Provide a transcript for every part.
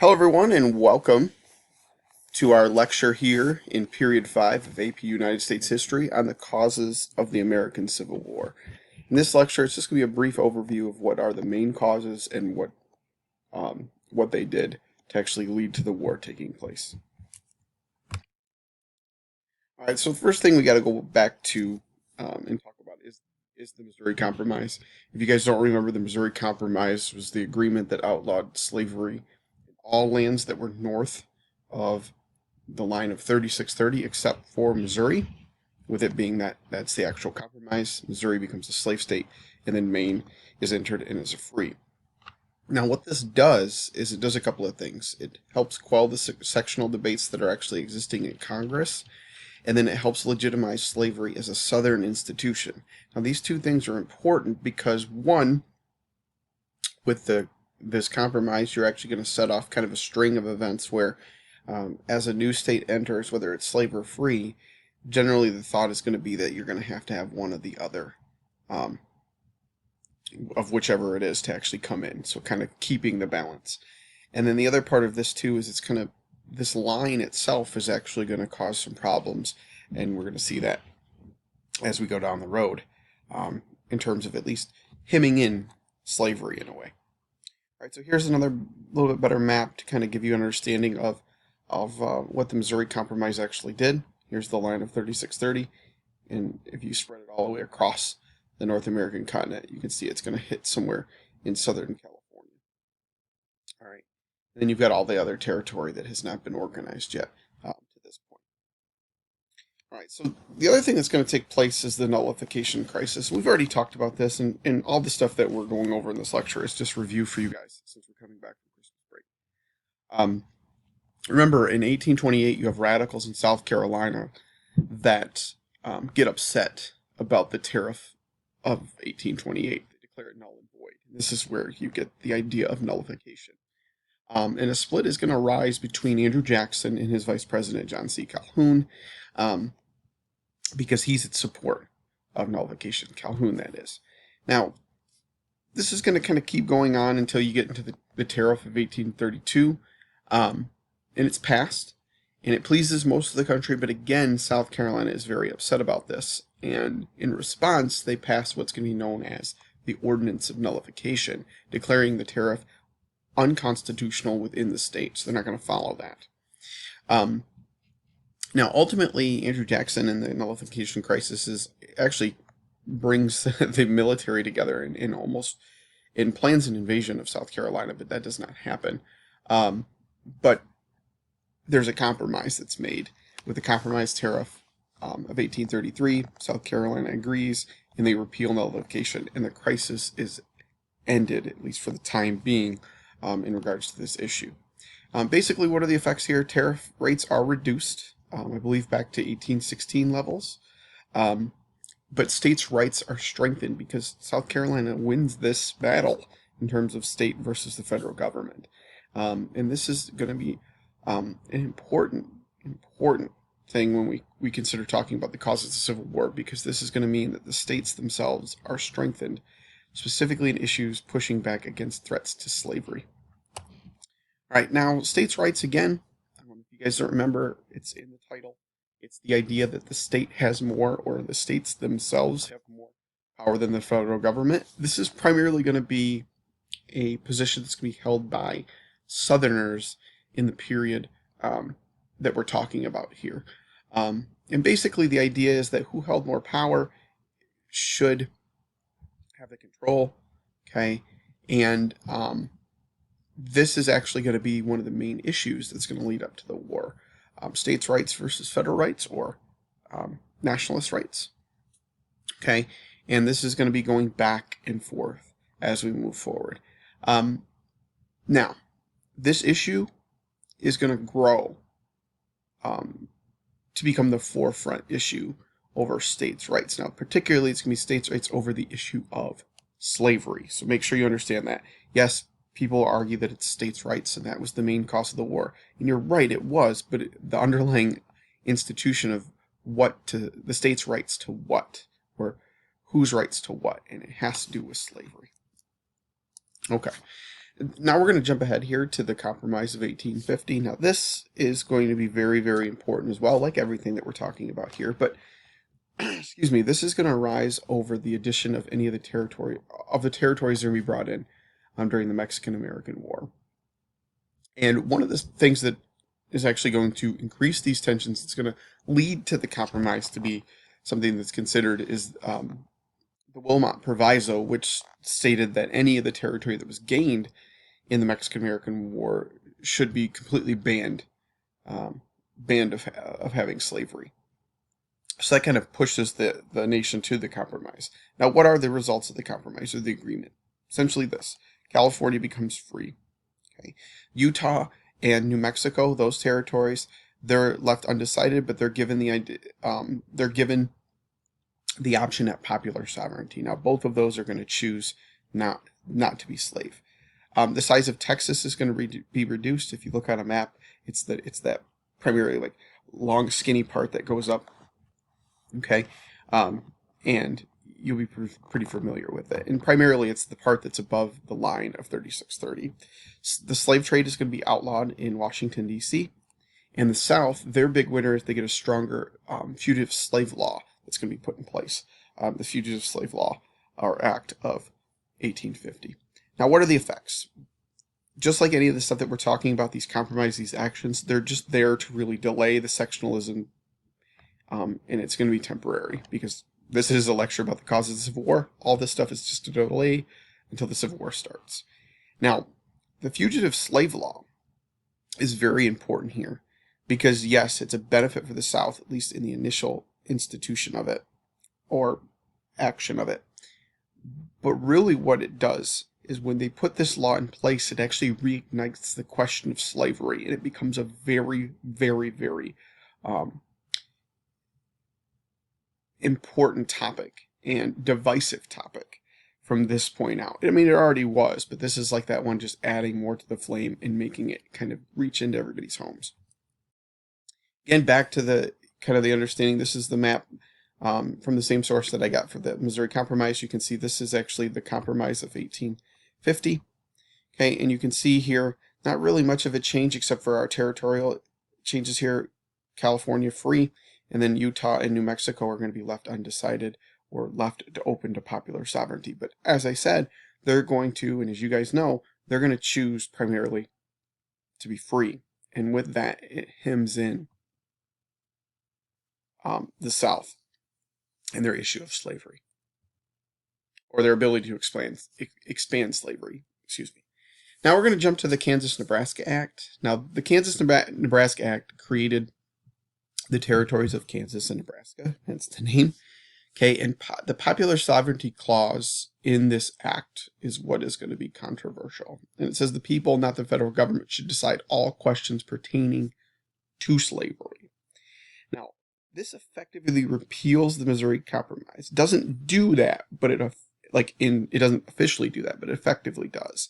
Hello, everyone, and welcome to our lecture here in Period 5 of AP United States History on the causes of the American Civil War. In this lecture, it's just going to be a brief overview of what are the main causes and what they did to actually lead to the war taking place. All right, so the first thing we got to go back to and talk about is the Missouri Compromise. If you guys don't remember, the Missouri Compromise was the agreement that outlawed slavery in all lands that were north of the line of 3630 except for Missouri, with it being that's the actual compromise. Missouri becomes a slave state, and then Maine is entered and is a free. Now, what this does is it does a couple of things. It helps quell the sectional debates that are actually existing in Congress, and then it helps legitimize slavery as a Southern institution. Now, these two things are important because, one, with this compromise, you're actually going to set off kind of a string of events where, as a new state enters, whether it's slave or free, generally the thought is going to be that you're going to have one or the other, of whichever it is to actually come in. So kind of keeping the balance. And then the other part of this too is it's kind of this line itself is actually going to cause some problems, and we're going to see that as we go down the road, in terms of at least hemming in slavery in a way. All right, so here's another little bit better map to kind of give you an understanding of what the Missouri Compromise actually did. Here's the line of 3630, and if you spread it all the way across the North American continent, you can see it's going to hit somewhere in Southern California. All right, and then you've got all the other territory that has not been organized yet to this point. All right, so the other thing that's going to take place is the nullification crisis. We've already talked about this, and all the stuff that we're going over in this lecture is just review for you guys since we're coming back from Christmas break. Remember, in 1828, you have radicals in South Carolina that get upset about the tariff of 1828. They declare it null and void. This is where you get the idea of nullification. And a split is going to rise between Andrew Jackson and his vice president, John C. Calhoun, because he's in support of nullification. Calhoun, that is. Now, this is going to kind of keep going on until you get into the tariff of 1832. And it's passed, and it pleases most of the country, but again, South Carolina is very upset about this, and in response, they pass what's going to be known as the Ordinance of Nullification, declaring the tariff unconstitutional within the state, so they're not going to follow that. Now, ultimately, Andrew Jackson and the nullification crisis actually brings the military together and plans an invasion of South Carolina, but that does not happen. But there's a compromise that's made with the compromise tariff of 1833. South Carolina agrees, and they repeal nullification, and the crisis is ended, at least for the time being, in regards to this issue. Basically, what are the effects here? Tariff rates are reduced, I believe back to 1816 levels, but states' rights are strengthened because South Carolina wins this battle in terms of state versus the federal government. And this is going to be an important thing when we consider talking about the causes of the Civil War, because this is going to mean that the states themselves are strengthened, specifically in issues pushing back against threats to slavery. All right, now states' rights again. If you guys don't remember, it's in the title. It's the idea that the state has more, or the states themselves have more power than the federal government. This is primarily going to be a position that's going to be held by Southerners in the period that we're talking about here. And basically the idea is that who held more power should have the control, okay? And this is actually going to be one of the main issues that's going to lead up to the war. States' rights versus federal rights, or nationalist rights, okay? And this is going to be going back and forth as we move forward. Now, this issue is going to grow to become the forefront issue over states' rights. Now, particularly, it's going to be states' rights over the issue of slavery. So make sure you understand that. Yes, people argue that it's states' rights, and that was the main cause of the war. And you're right, it was, but the underlying institution of the states' rights to what, or whose rights to what, and it has to do with slavery. Okay. Now we're going to jump ahead here to the Compromise of 1850. Now this is going to be very, very important as well, like everything that we're talking about here. But excuse me, this is going to arise over the addition of any of the territories that we brought in during the Mexican-American War. And one of the things that is actually going to increase these tensions, it's going to lead to the compromise to be something that's considered, is the Wilmot Proviso, which stated that any of the territory that was gained in the Mexican-American War should be completely banned of having slavery. So that kind of pushes the nation to the compromise. Now, what are the results of the compromise or the agreement? Essentially this: California becomes free. Okay, Utah and New Mexico, those territories, they're left undecided, but they're given the option at popular sovereignty. Now, both of those are going to choose not to be slave. The size of Texas is going to be reduced. If you look on a map, it's that primarily like long, skinny part that goes up. Okay, and you'll be pretty familiar with it. And primarily, it's the part that's above the line of 3630. The slave trade is going to be outlawed in Washington, D.C. And the South, their big winner is they get a stronger fugitive slave law that's going to be put in place. The Fugitive Slave Law, or Act of 1850. Now, what are the effects? Just like any of the stuff that we're talking about, these compromise, these actions, they're just there to really delay the sectionalism, and it's going to be temporary, because this is a lecture about the causes of the Civil War. All this stuff is just a delay until the Civil War starts. Now, the Fugitive Slave Law is very important here, because yes, it's a benefit for the South, at least in the initial institution of it, or action of it. But really what it does is, when they put this law in place, it actually reignites the question of slavery, and it becomes a very, very, very important topic and divisive topic from this point out. I mean, it already was, but this is like that one, just adding more to the flame and making it kind of reach into everybody's homes. Again, back to the kind of the understanding, this is the map from the same source that I got for the Missouri Compromise. You can see this is actually the Compromise of 1850. Okay, and you can see here, not really much of a change except for our territorial changes here. California free, and then Utah and New Mexico are going to be left undecided, or left open to popular sovereignty. But as I said, they're going to, and as you guys know, they're going to choose primarily to be free. And with that, it hems in the South and their issue of slavery, or their ability to expand slavery. Excuse me. Now we're going to jump to the Kansas-Nebraska Act. Now, the Kansas-Nebraska Act created the territories of Kansas and Nebraska, hence the name. Okay, and the popular sovereignty clause in this act is what is going to be controversial. And it says the people, not the federal government, should decide all questions pertaining to slavery. Now, this effectively repeals the Missouri Compromise. It doesn't do that, but it doesn't officially do that, but it effectively does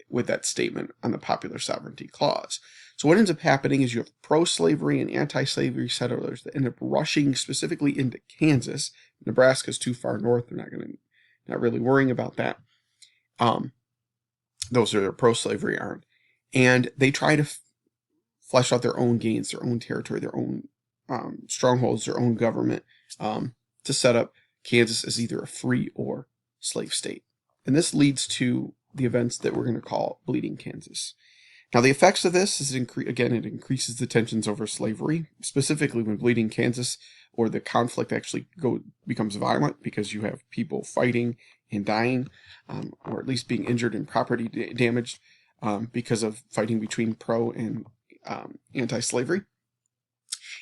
with that statement on the popular sovereignty clause. So what ends up happening is you have pro-slavery and anti-slavery settlers that end up rushing specifically into Kansas. Nebraska's too far north; they're not really worrying about that. Those are pro-slavery armed, and they try to flesh out their own gains, their own territory, their own strongholds, their own government, to set up Kansas as either a free or slave state. And this leads to the events that we're going to call Bleeding Kansas. Now, the effects of this is, it increases the tensions over slavery, specifically when Bleeding Kansas, or the conflict, actually becomes violent, because you have people fighting and dying, or at least being injured and property damaged because of fighting between pro and anti-slavery.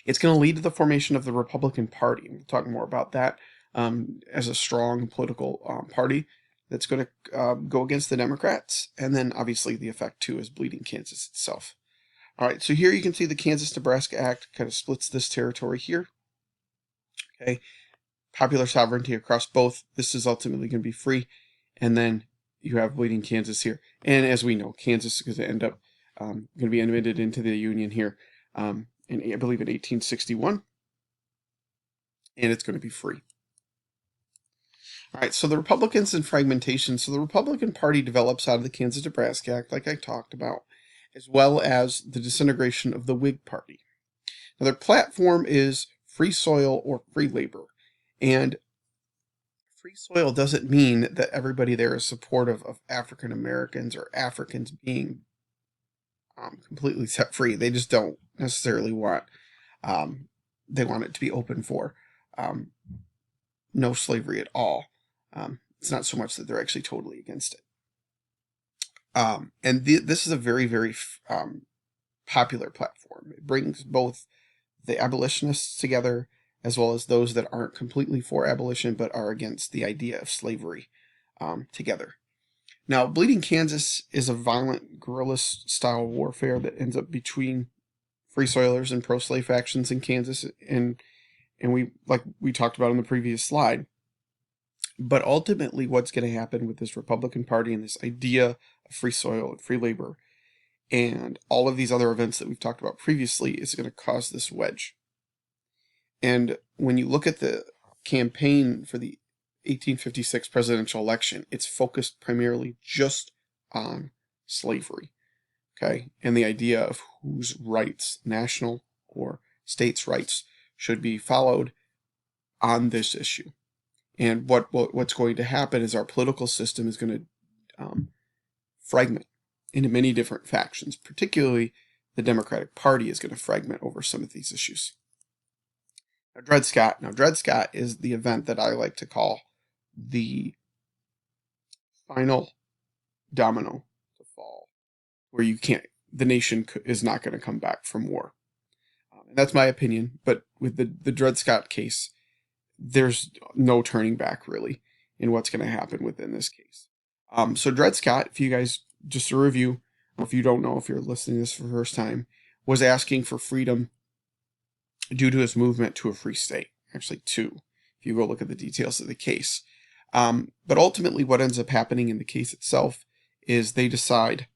It's going to lead to the formation of the Republican Party. We'll talk more about that as a strong political party that's going to go against the Democrats. And then obviously the effect too is Bleeding Kansas itself. All right, so here you can see the Kansas-Nebraska Act kind of splits this territory here. Okay, popular sovereignty across both. This is ultimately going to be free. And then you have Bleeding Kansas here. And as we know, Kansas is going to end up going to be admitted into the Union here I believe in 1861. And it's going to be free. All right, so the Republicans and fragmentation. So the Republican Party develops out of the Kansas-Nebraska Act, like I talked about, as well as the disintegration of the Whig Party. Now, their platform is free soil or free labor. And free soil doesn't mean that everybody there is supportive of African Americans or Africans being completely set free. They just don't necessarily want, they want it to be open for um, no slavery at all. It's not so much that they're actually totally against it. This is a very, very popular platform. It brings both the abolitionists together as well as those that aren't completely for abolition but are against the idea of slavery together. Now, Bleeding Kansas is a violent guerrilla style warfare that ends up between Free Soilers and pro-slave factions in Kansas, and we talked about in the previous slide. But ultimately, what's going to happen with this Republican Party and this idea of free soil and free labor and all of these other events that we've talked about previously is going to cause this wedge. And when you look at the campaign for the 1856 presidential election, it's focused primarily just on slavery, okay? And the idea of whose rights, national or states' rights, should be followed on this issue. And what's going to happen is our political system is going to fragment into many different factions. Particularly, the Democratic Party is going to fragment over some of these issues. Now, Dred Scott. Now, Dred Scott is the event that I like to call the final domino to fall, where the nation is not going to come back from war. And that's my opinion. But with the Dred Scott case, there's no turning back really in what's going to happen within this case. So Dred Scott, if you guys, just a review, or if you don't know, if you're listening to this for the first time, was asking for freedom due to his movement to a free state. Actually, two, if you go look at the details of the case. But ultimately, what ends up happening in the case itself is they decide,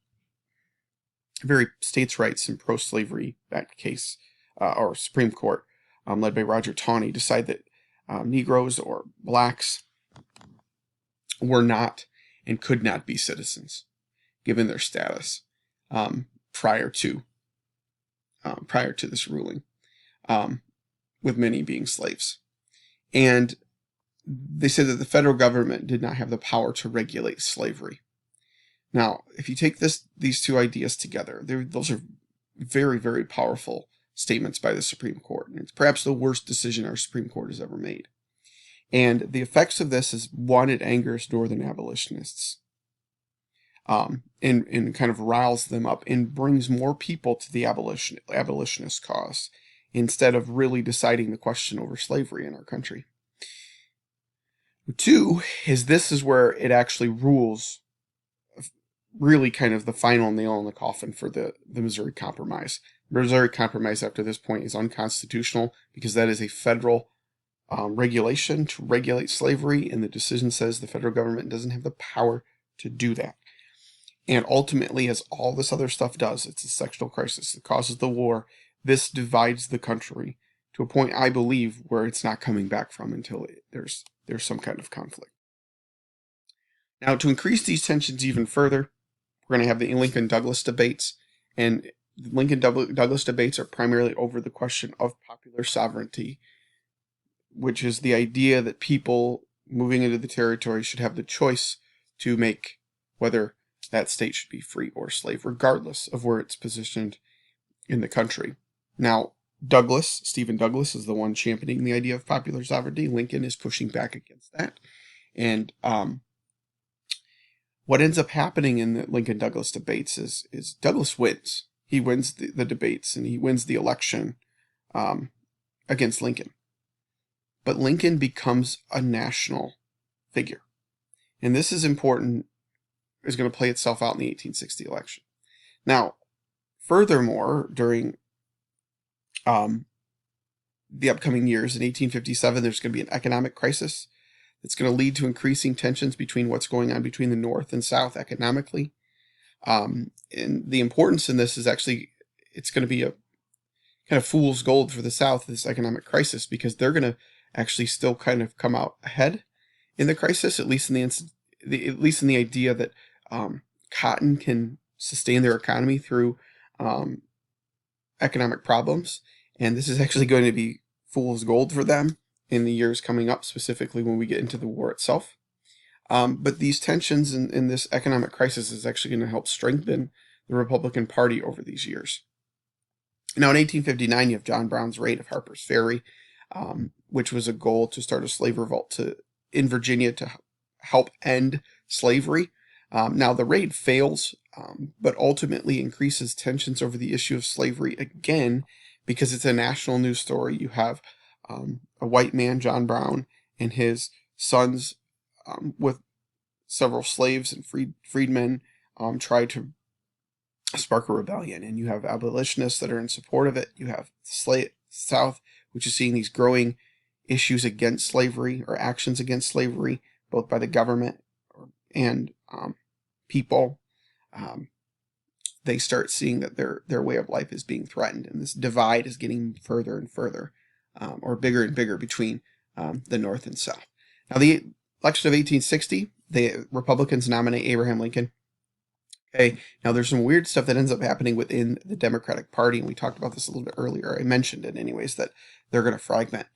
a very states' rights and pro-slavery backed case, or Supreme Court, led by Roger Taney, decide that Negroes or blacks were not and could not be citizens, given their status prior to this ruling, with many being slaves. And they said that the federal government did not have the power to regulate slavery. Now, if you take these two ideas together, those are very, very powerful statements by the Supreme Court. And it's perhaps the worst decision our Supreme Court has ever made. And the effects of this is, one, it angers Northern abolitionists, and kind of riles them up and brings more people to the abolitionist cause instead of really deciding the question over slavery in our country. Two is, this is where it actually rules, really kind of the final nail in the coffin for the Missouri Compromise. Missouri Compromise after this point is unconstitutional because that is a federal regulation to regulate slavery, and the decision says the federal government doesn't have the power to do that. And ultimately, as all this other stuff does, it's a sectional crisis that causes the war. This divides the country to a point, I believe, where it's not coming back from until there's some kind of conflict. Now, to increase these tensions even further, we're going to have the Lincoln-Douglas debates, and the Lincoln-Douglas debates are primarily over the question of popular sovereignty, which is the idea that people moving into the territory should have the choice to make whether that state should be free or slave, regardless of where it's positioned in the country. Now, Stephen Douglas, is the one championing the idea of popular sovereignty. Lincoln is pushing back against that. And what ends up happening in the Lincoln-Douglas debates is Douglas wins. He wins the debates, and he wins the election against Lincoln. But Lincoln becomes a national figure. And this is important, is going to play itself out in the 1860 election. Now, furthermore, during the upcoming years, in 1857, there's going to be an economic crisis that's going to lead to increasing tensions between what's going on between the North and South economically. And the importance in this is actually, it's going to be a kind of fool's gold for the South, this economic crisis, because they're going to actually still kind of come out ahead in the crisis, at least in at least in the idea that cotton can sustain their economy through um, economic problems, and this is actually going to be fool's gold for them in the years coming up, specifically when we get into the war itself. But these tensions in this economic crisis is actually going to help strengthen the Republican Party over these years. Now, in 1859, you have John Brown's raid of Harper's Ferry, which was a goal to start a slave revolt in Virginia to help end slavery. Now, the raid fails, but ultimately increases tensions over the issue of slavery again because it's a national news story. You have a white man, John Brown, and his sons with several slaves and freedmen try to spark a rebellion, and you have abolitionists that are in support of it. You have the South, which is seeing these growing issues against slavery or actions against slavery, both by the government and people. They start seeing that their way of life is being threatened, and this divide is getting further and further, or bigger and bigger between the North and South. Now, the election of 1860, the Republicans nominate Abraham Lincoln. Okay, now there's some weird stuff that ends up happening within the Democratic Party, and we talked about this a little bit earlier. I mentioned it anyways, that they're going to fragment.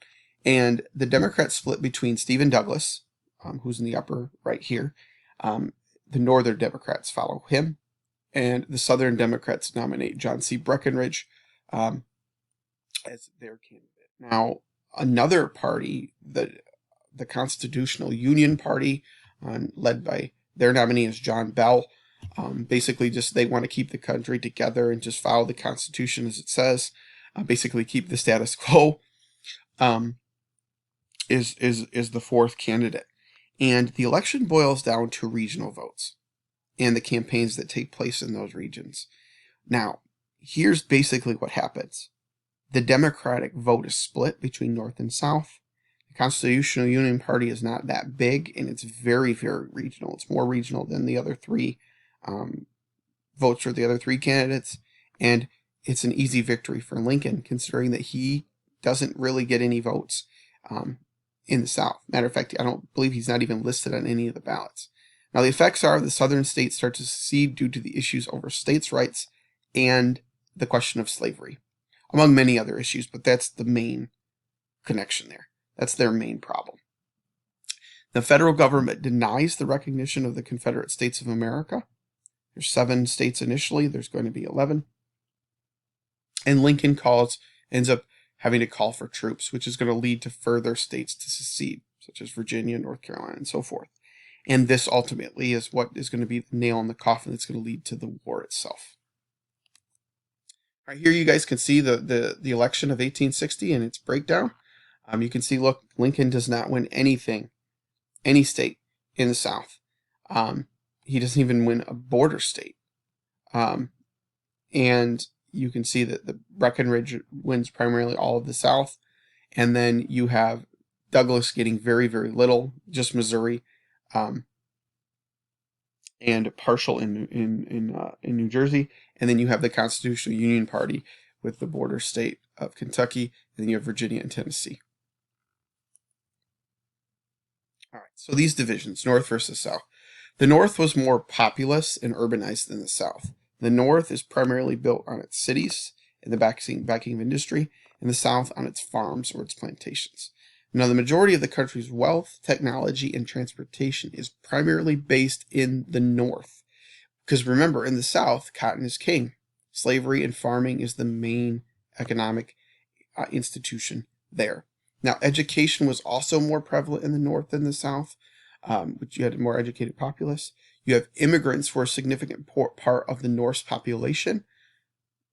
And the Democrats split between Stephen Douglas, who's in the upper right here. The Northern Democrats follow him, and the Southern Democrats nominate John C. Breckinridge as their candidate. Now, another party, the Constitutional Union Party, led by their nominee is John Bell. Basically, just they want to keep the country together and just follow the Constitution as it says. Basically, keep the status quo. Is the fourth candidate, and the election boils down to regional votes and the campaigns that take place in those regions. Now, here's basically what happens: the Democratic vote is split between North and South. The Constitutional Union Party is not that big, and it's very, very regional. It's more regional than the other three votes for the other three candidates, and it's an easy victory for Lincoln, considering that he doesn't really get any votes in the South. Matter of fact, I don't believe he's not even listed on any of the ballots. Now, the effects are the southern states start to secede due to the issues over states' rights and the question of slavery, among many other issues, but that's the main connection there. That's their main problem. The federal government denies the recognition of the Confederate States of America. There's 7 states initially. There's going to be 11. And Lincoln ends up having to call for troops, which is going to lead to further states to secede, such as Virginia, North Carolina, and so forth. And this ultimately is what is going to be the nail in the coffin that's going to lead to the war itself. All right, here you guys can see the election of 1860 and its breakdown. You can see, look, Lincoln does not win anything, any state in the South. He doesn't even win a border state. And you can see that the Breckinridge wins primarily all of the South. And then you have Douglas getting very, very little, just Missouri, and partial in New Jersey. And then you have the Constitutional Union Party with the border state of Kentucky, and then you have Virginia and Tennessee. All right, so these divisions, North versus South. The North was more populous and urbanized than the South. The North is primarily built on its cities and the backing of industry, and the South on its farms or its plantations. Now, the majority of the country's wealth, technology, and transportation is primarily based in the North. Because remember, in the South, cotton is king. Slavery and farming is the main economic institution there. Now, education was also more prevalent in the North than the South, which you had a more educated populace. You have immigrants for a significant part of the North's population.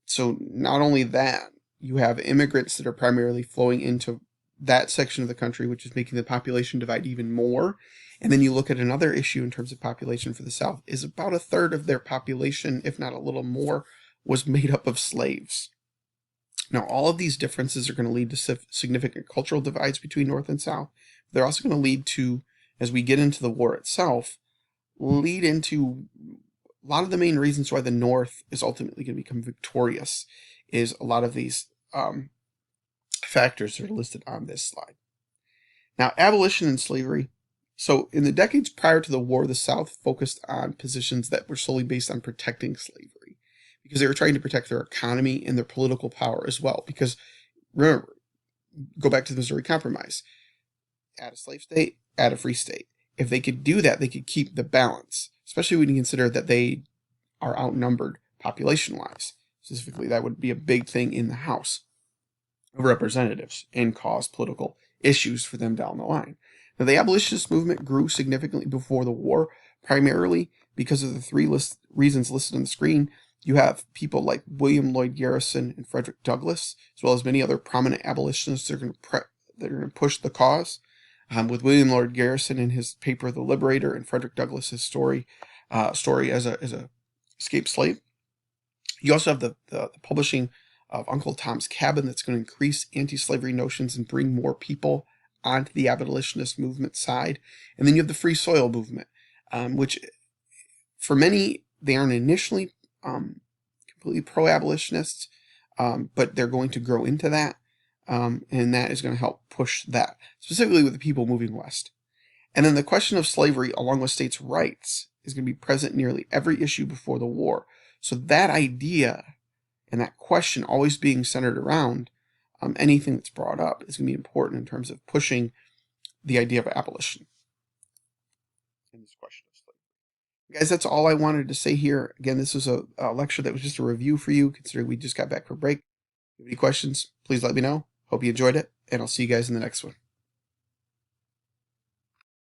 So not only that, you have immigrants that are primarily flowing into that section of the country, which is making the population divide even more. And then you look at another issue in terms of population for the South, is about a third of their population, if not a little more, was made up of slaves. Now, all of these differences are going to lead to significant cultural divides between North and South. They're also going to lead to, as we get into the war itself, lead into a lot of the main reasons why the North is ultimately going to become victorious is a lot of these factors that are listed on this slide. Now, abolition and slavery So in the decades prior to the war, the South focused on positions that were solely based on protecting slavery because they were trying to protect their economy and their political power as well. Because remember, go back to the Missouri Compromise, add a slave state, add a free state. If they could do that, they could keep the balance, especially when you consider that they are outnumbered population-wise. Specifically, that would be a big thing in the House of Representatives and cause political issues for them down the line. Now, the abolitionist movement grew significantly before the war, primarily because of the three reasons listed on the screen. You have people like William Lloyd Garrison and Frederick Douglass, as well as many other prominent abolitionists that are going to push the cause. With William Lloyd Garrison in his paper *The Liberator* and Frederick Douglass's story as a escaped slave. You also have the publishing of Uncle Tom's Cabin that's going to increase anti-slavery notions and bring more people onto the abolitionist movement side. And then you have the Free Soil movement, which for many, they aren't initially completely pro-abolitionists, but they're going to grow into that. And that is going to help push that, specifically with the people moving west. And then the question of slavery, along with states' rights, is going to be present in nearly every issue before the war. So that idea and that question always being centered around anything that's brought up is going to be important in terms of pushing the idea of abolition in this question of slavery. Guys, that's all I wanted to say here. Again, this was a lecture that was just a review for you, considering we just got back from break. If you have any questions, please let me know. Hope you enjoyed it, and I'll see you guys in the next one.